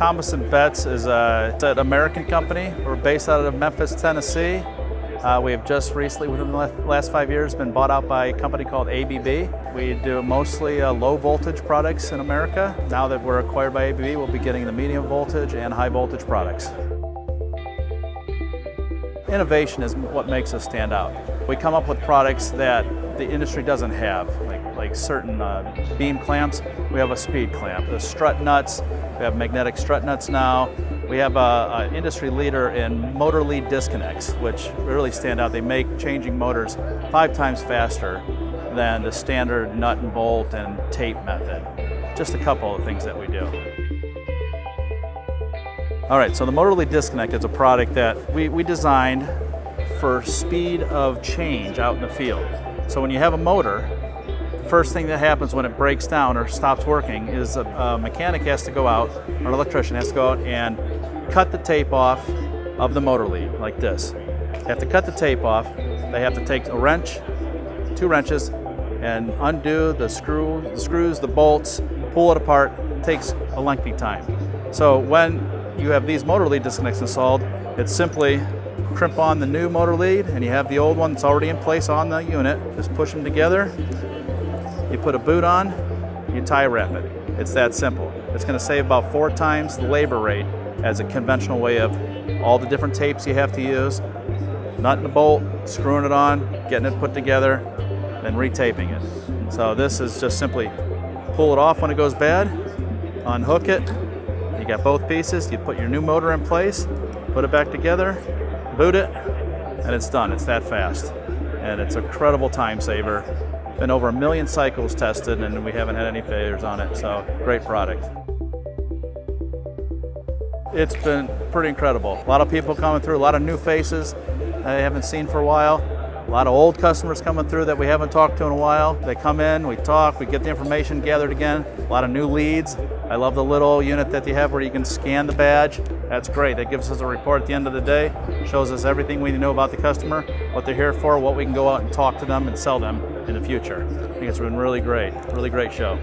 Thomas & Betts is it's an American company. We're based out of Memphis, Tennessee. We have just recently, within the last 5 years, been bought out by a company called ABB. We do mostly low voltage products in America. Now that we're acquired by ABB, we'll be getting the medium voltage and high voltage products. Innovation is what makes us stand out. We come up with products that the industry doesn't have, like certain beam clamps. We have a speed clamp. The strut nuts, we have magnetic strut nuts now. We have an industry leader in motor lead disconnects, which really stand out. They make changing motors 5 times faster than the standard nut and bolt and tape method. Just a couple of things that we do. All right, so the motor lead disconnect is a product that we designed for speed of change out in the field. So when you have a motor, the first thing that happens when it breaks down or stops working is a mechanic has to go out, or an electrician has to go out and cut the tape off of the motor lead like this. They have to cut the tape off. They have to take a wrench, 2 wrenches, and undo the screws, the bolts, pull it apart. It takes a lengthy time. So when you have these motor lead disconnects installed, it's simply crimp on the new motor lead and you have the old one that's already in place on the unit. Just push them together, you put a boot on, you tie wrap it. It's that simple. It's going to save about 4 times the labor rate as a conventional way of all the different tapes you have to use, nut and a bolt, screwing it on, getting it put together, then retaping it. So this is just simply pull it off when it goes bad, unhook it, you got both pieces, you put your new motor in place, put it back together, boot it, and it's done. It's that fast. And it's a incredible time saver. Been over 1 million cycles tested and we haven't had any failures on it, so great product. It's been pretty incredible. A lot of people coming through, a lot of new faces I haven't seen for a while. A lot of old customers coming through that we haven't talked to in a while. They come in, we talk, we get the information gathered again. A lot of new leads. I love the little unit that you have where you can scan the badge. That's great. That gives us a report at the end of the day. Shows us everything we know about the customer, what they're here for, what we can go out and talk to them and sell them in the future. I think it's been really great show.